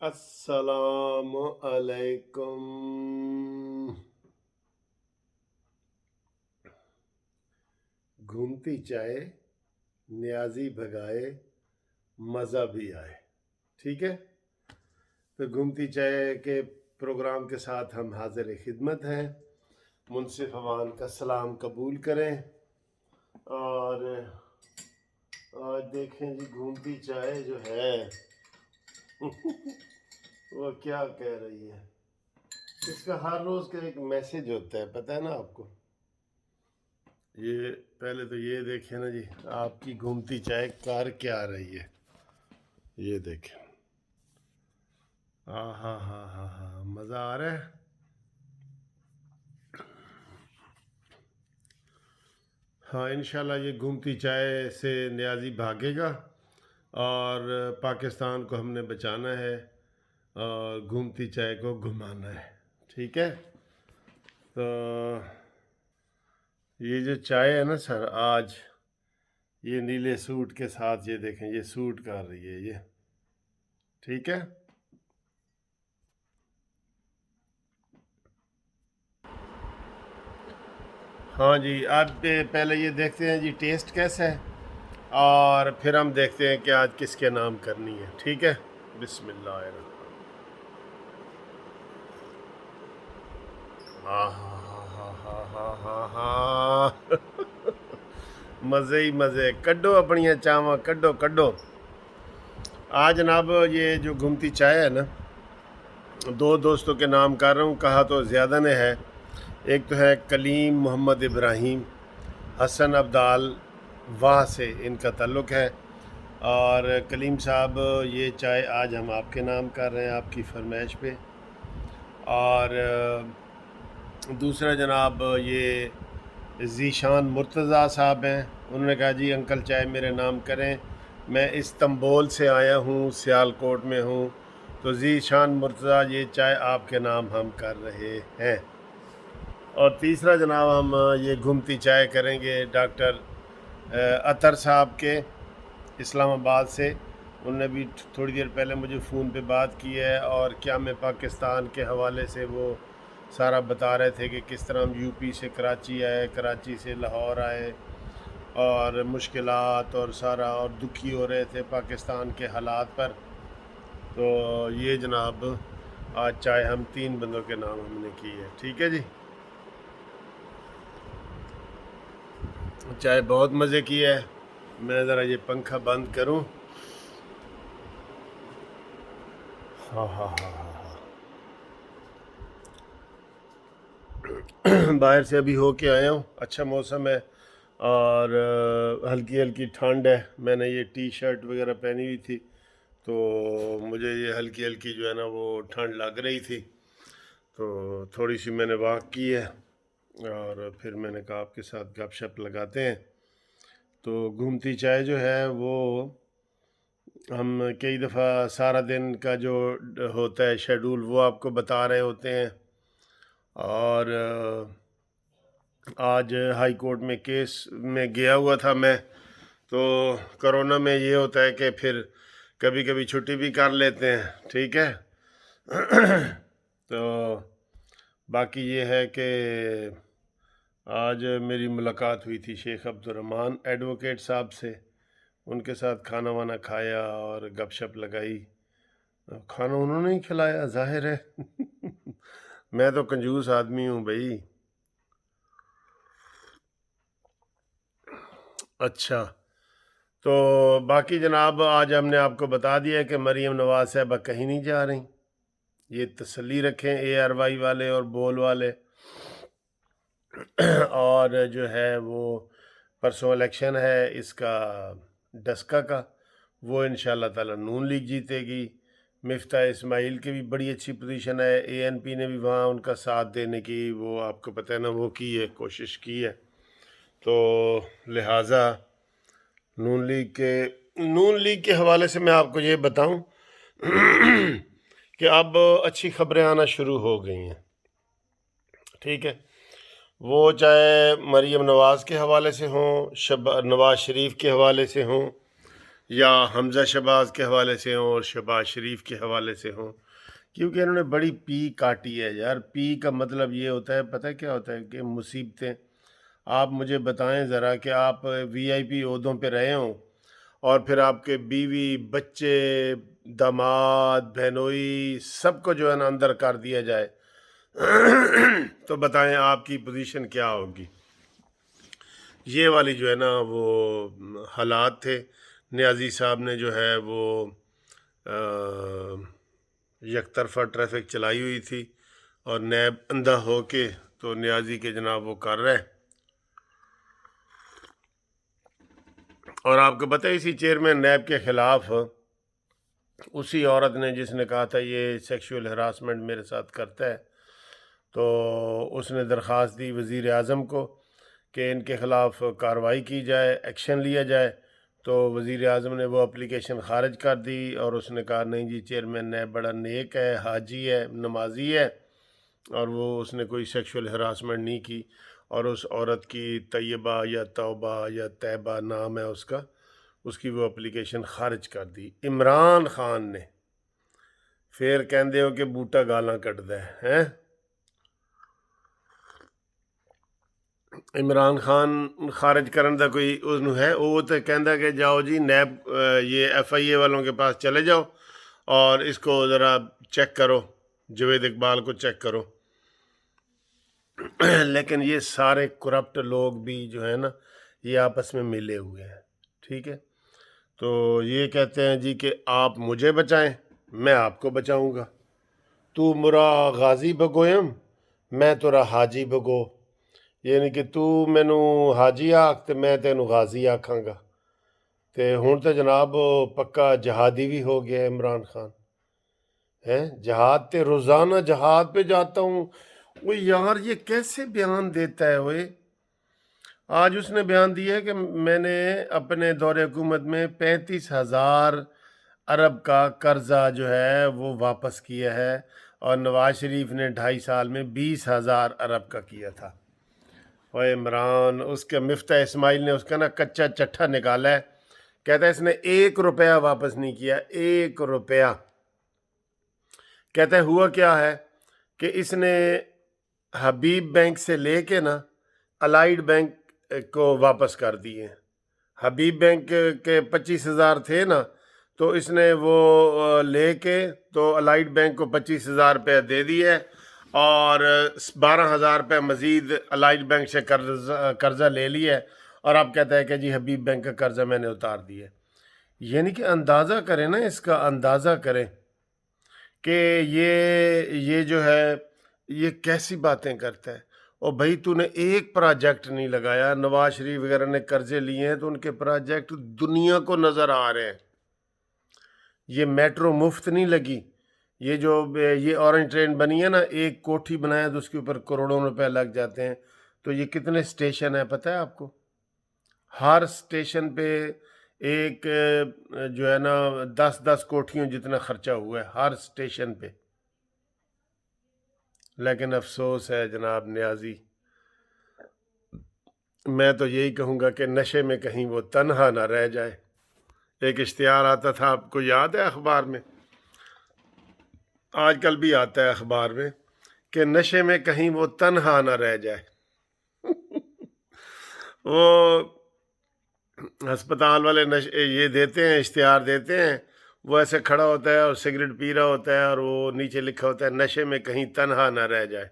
السلام علیکم۔ گھومتی چائے نیازی بھگائے مزہ بھی آئے، ٹھیک ہے؟ تو گھومتی چائے کے پروگرام کے ساتھ ہم حاضر خدمت ہیں۔ منصف عوان کا سلام قبول کریں۔ اور آج دیکھیں جی گھومتی چائے جو ہے وہ کیا کہہ رہی ہے۔ اس کا ہر روز کا ایک میسج ہوتا ہے، پتہ ہے نا آپ کو؟ یہ پہلے تو یہ دیکھیں نا جی، آپ کی گھومتی چائے کار کیا آ رہی ہے، یہ دیکھیں۔ ہاں ہاں ہاں ہاں ہاں، مزہ آ رہا ہے۔ ہاں انشاءاللہ یہ گھومتی چائے سے نیازی بھاگے گا اور پاکستان کو ہم نے بچانا ہے اور گھومتی چائے کو گھمانا ہے، ٹھیک ہے؟ تو یہ جو چائے ہے نا سر، آج یہ نیلے سوٹ کے ساتھ یہ دیکھیں، یہ سوٹ کر رہی ہے یہ، ٹھیک ہے؟ ہاں جی، اب پہلے یہ دیکھتے ہیں جی ٹیسٹ کیسا ہے اور پھر ہم دیکھتے ہیں کہ آج کس کے نام کرنی ہے، ٹھیک ہے؟ بسم اللہ الرحمن۔ ہاں ہاں ہاں ہاں ہاں ہاں ہاں ہاں مزے ہی مزے، کڈو اپنیاں چاواں، کڈو کڈو۔ آج جناب یہ جو گھومتی چائے ہے نا، دو دوستوں کے نام کر رہا ہوں، کہا تو زیادہ نے ہے۔ ایک تو ہے کلیم محمد ابراہیم، حسن عبدال واہ سے ان کا تعلق ہے، اور کلیم صاحب یہ چائے آج ہم آپ کے نام کر رہے ہیں، آپ کی فرمائش پہ۔ اور دوسرا جناب یہ ذیشان مرتضیٰ صاحب ہیں، انہوں نے کہا جی انکل چائے میرے نام کریں، میں استنبول سے آیا ہوں، سیالکوٹ میں ہوں، تو ذیشان مرتضیٰ یہ چائے آپ کے نام ہم کر رہے ہیں۔ اور تیسرا جناب ہم یہ گھومتی چائے کریں گے ڈاکٹر عطر صاحب کے، اسلام آباد سے۔ انہوں نے بھی تھوڑی دیر پہلے مجھے فون پہ بات کی ہے اور کیا میں پاکستان کے حوالے سے وہ سارا بتا رہے تھے کہ کس طرح ہم یو پی سے کراچی آئے، کراچی سے لاہور آئے اور مشکلات اور سارا، اور دکھی ہو رہے تھے پاکستان کے حالات پر۔ تو یہ جناب آج چائے ہم 3 بندوں کے نام ہم نے کی ہے، ٹھیک ہے جی؟ چائے بہت مزے کی ہے۔ میں ذرا یہ پنکھا بند کروں۔ ہاں ہاں ہاں ہاں ہاں باہر سے ابھی ہو کے آیا ہوں، اچھا موسم ہے اور ہلکی ہلکی ٹھنڈ ہے۔ میں نے یہ ٹی شرٹ وغیرہ پہنی ہوئی تھی تو مجھے یہ ہلکی ہلکی جو ہے نا وہ ٹھنڈ لگ رہی تھی، تو تھوڑی سی میں نے واک کی ہے اور پھر میں نے کہا آپ کے ساتھ گپ شپ لگاتے ہیں۔ تو گھومتی چائے جو ہے وہ ہم کئی دفعہ سارا دن کا جو ہوتا ہے شیڈول وہ آپ کو بتا رہے ہوتے ہیں، اور آج ہائی کورٹ میں کیس میں گیا ہوا تھا میں، تو کرونا میں یہ ہوتا ہے کہ پھر کبھی کبھی چھٹی بھی کر لیتے ہیں، ٹھیک ہے؟ تو باقی یہ ہے کہ آج میری ملاقات ہوئی تھی شیخ عبدالرحمن ایڈوکیٹ صاحب سے، ان کے ساتھ کھانا وانا کھایا اور گپ شپ لگائی۔ کھانا انہوں نے ہی کھلایا، ظاہر ہے میں تو کنجوس آدمی ہوں بھائی۔ اچھا، تو باقی جناب آج ہم نے آپ کو بتا دیا کہ مریم نواز صاحبہ کہیں نہیں جا رہی، یہ تسلی رکھیں اے آر وائی والے اور بول والے۔ اور جو ہے وہ پرسوں الیکشن ہے اس کا ڈسکا کا، وہ انشاءاللہ تعالی نون لیگ جیتے گی۔ مفتاح اسماعیل کی بھی بڑی اچھی پوزیشن ہے، اے این پی نے بھی وہاں ان کا ساتھ دینے کی وہ آپ کو پتہ ہے نا وہ کی ہے، کوشش کی ہے۔ تو لہٰذا نون لیگ کے حوالے سے میں آپ کو یہ بتاؤں کہ اب اچھی خبریں آنا شروع ہو گئی ہیں، ٹھیک ہے؟ وہ چاہے مریم نواز کے حوالے سے ہوں، نواز شریف کے حوالے سے ہوں، یا حمزہ شہباز کے حوالے سے ہوں اور شہباز شریف کے حوالے سے ہوں، کیونکہ انہوں نے بڑی پی کاٹی ہے یار۔ پی کا مطلب یہ ہوتا ہے، پتہ کیا ہوتا ہے کہ مصیبتیں۔ آپ مجھے بتائیں ذرا کہ آپ وی آئی پی عہدوں پہ رہے ہوں اور پھر آپ کے بیوی بچے داماد بہنوئی سب کو جو ہے نا اندر کر دیا جائے تو بتائیں آپ کی پوزیشن کیا ہوگی۔ یہ والی جو ہے نا وہ حالات تھے۔ نیازی صاحب نے جو ہے وہ یک طرفہ ٹریفک چلائی ہوئی تھی اور نیب اندھا ہو کے تو نیازی کے جناب وہ کر رہے۔ اور آپ کو پتہ ہے اسی چیئرمین نیب کے خلاف اسی عورت نے جس نے کہا تھا یہ سیکشول ہراسمنٹ میرے ساتھ کرتا ہے، تو اس نے درخواست دی وزیر اعظم کو کہ ان کے خلاف کارروائی کی جائے، ایکشن لیا جائے۔ تو وزیر اعظم نے وہ اپلیکیشن خارج کر دی اور اس نے کہا نہیں جی چیئرمین نیب بڑا نیک ہے، حاجی ہے، نمازی ہے، اور وہ اس نے کوئی سیکشول ہراسمنٹ نہیں کی، اور اس عورت کی طیبہ یا توبہ یا طیبہ نام ہے اس کی وہ اپلیکیشن خارج کر دی۔ عمران خان نے پھر کہندے ہو کہ بوٹا گالاں کٹدا ہے۔ عمران خان خارج کرن دا کوئی انہوں ہے، وہ تو کہندا کہ جاؤ جی نیب یہ ایف آئی اے والوں کے پاس چلے جاؤ اور اس کو ذرا چیک کرو، جوید اقبال کو چیک کرو۔ لیکن یہ سارے کرپٹ لوگ بھی جو ہے نا یہ آپس میں ملے ہوئے ہیں، ٹھیک ہے۔ تو یہ کہتے ہیں جی کہ آپ مجھے بچائیں میں آپ کو بچاؤں گا، تو مرا غازی بگویم میں تورا حاجی بگو، یعنی کہ تو مینو حاجی آکھ تے میں تینوں غازی آکھاں گا۔ تے ہن تے جناب پکا جہادی بھی ہو گیا ہے عمران خان ہے، جہاد تے روزانہ جہاد پہ جاتا ہوں۔ وہ یار یہ کیسے بیان دیتا ہے وہ؟ آج اس نے بیان دیا ہے کہ میں نے اپنے دور حکومت میں 35,000 ارب کا قرضہ جو ہے وہ واپس کیا ہے، اور نواز شریف نے 2.5 سال میں 20,000 ارب کا کیا تھا۔ وہ عمران اس کے مفتاح اسماعیل نے اس کا نا کچا چٹھا نکالا ہے، کہتا ہے اس نے 1 روپیہ واپس نہیں کیا، 1 روپیہ۔ کہتا ہے ہوا کیا ہے کہ اس نے حبیب بینک سے لے کے نا الائیڈ بینک کو واپس کر دیے۔ حبیب بینک کے 25,000 تھے نا، تو اس نے وہ لے کے تو الائیڈ بینک کو 25,000 روپے دے دیے، اور 12,000 روپے مزید الائیڈ بینک سے قرضہ لے لیا، اور اب کہتا ہے کہ جی حبیب بینک کا قرضہ میں نے اتار دیا۔ یعنی کہ اندازہ کریں نا، اس کا اندازہ کریں کہ یہ جو ہے یہ کیسی باتیں کرتا ہے۔ اور بھائی تو نے ایک پروجیکٹ نہیں لگایا، نواز شریف وغیرہ نے قرضے لیے ہیں تو ان کے پروجیکٹ دنیا کو نظر آ رہے ہیں۔ یہ میٹرو مفت نہیں لگی، یہ جو یہ اورنج ٹرین بنی ہے نا، ایک کوٹھی بنایا تو اس کے اوپر کروڑوں روپے لگ جاتے ہیں۔ تو یہ کتنے اسٹیشن ہیں پتہ ہے آپ کو؟ ہر اسٹیشن پہ ایک جو ہے نا 10 کوٹھیوں جتنا خرچہ ہوا ہے ہر اسٹیشن پہ۔ لیکن افسوس ہے جناب نیازی، میں تو یہی کہوں گا کہ نشے میں کہیں وہ تنہا نہ رہ جائے۔ ایک اشتہار آتا تھا، آپ کو یاد ہے اخبار میں، آج کل بھی آتا ہے اخبار میں، کہ نشے میں کہیں وہ تنہا نہ رہ جائے۔ وہ ہسپتال والے یہ دیتے ہیں، اشتہار دیتے ہیں، وہ ایسے کھڑا ہوتا ہے اور سگریٹ پی رہا ہوتا ہے، اور وہ نیچے لکھا ہوتا ہے نشے میں کہیں تنہا نہ رہ جائے۔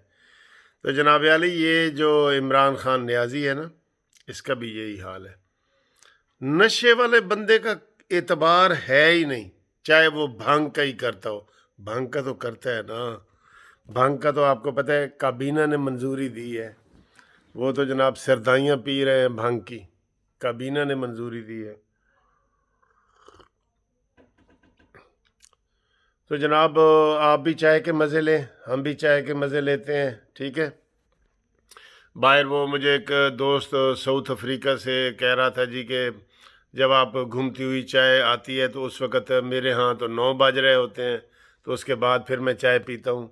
تو جناب علی یہ جو عمران خان نیازی ہے نا، اس کا بھی یہی حال ہے۔ نشے والے بندے کا اعتبار ہے ہی نہیں، چاہے وہ بھنگ کا ہی کرتا ہو۔ بھنگ کا تو کرتا ہے نا، بھنگ کا تو آپ کو پتہ ہے کابینہ نے منظوری دی ہے، وہ تو جناب سردائیاں پی رہے ہیں بھنگ کی، کابینہ نے منظوری دی ہے۔ تو جناب آپ بھی چائے کے مزے لیں، ہم بھی چائے کے مزے لیتے ہیں، ٹھیک ہے۔ باہر وہ مجھے ایک دوست ساؤتھ افریقہ سے کہہ رہا تھا جی کہ جب آپ گھومتی ہوئی چائے آتی ہے تو اس وقت میرے ہاں تو 9 بج رہے ہوتے ہیں، تو اس کے بعد پھر میں چائے پیتا ہوں،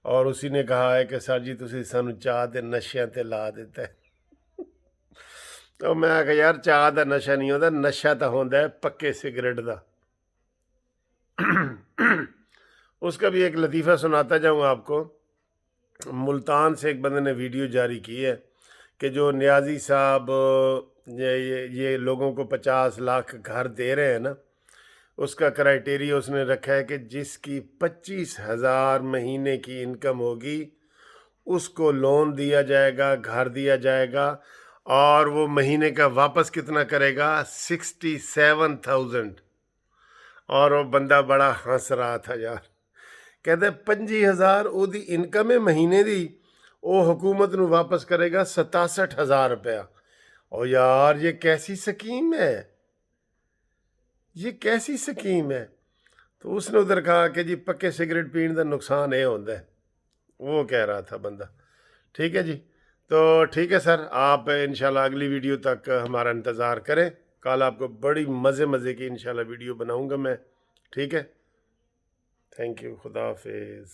اور اسی نے کہا ہے کہ سر جی تسی سانو چاہ تے نشیاں تے لا دیتا ہے۔ تو میں آخیا یار چاہ دا نشہ نہیں ہوتا، نشہ تو ہوتا ہے پکے سگریٹ دا۔ اس کا بھی ایک لطیفہ سناتا جاؤں آپ کو۔ ملتان سے ایک بندے نے ویڈیو جاری کی ہے کہ جو نیازی صاحب یہ لوگوں کو 50 لاکھ گھر دے رہے ہیں نا، اس کا کرائٹیریا اس نے رکھا ہے کہ جس کی 25,000 مہینے کی انکم ہوگی اس کو لون دیا جائے گا، گھر دیا جائے گا، اور وہ مہینے کا واپس کتنا کرے گا؟ 67,000۔ اور وہ بندہ بڑا ہنس رہا تھا یار، کہتے 25,000 وہ دی انکم ہے مہینے دی، وہ حکومت نو واپس کرے گا 67,000 روپیہ۔ اور یار یہ کیسی سکیم ہے، یہ کیسی سکیم ہے؟ تو اس نے ادھر کہا کہ جی پکے سگریٹ پین دا نقصان یہ ہوتا ہے، وہ کہہ رہا تھا بندہ۔ ٹھیک ہے جی، تو ٹھیک ہے سر، آپ انشاءاللہ اگلی ویڈیو تک ہمارا انتظار کریں، کل آپ کو بڑی مزے کی انشاءاللہ ویڈیو بناؤں گا میں۔ ٹھیک ہے، تھینک یو، خدا حافظ۔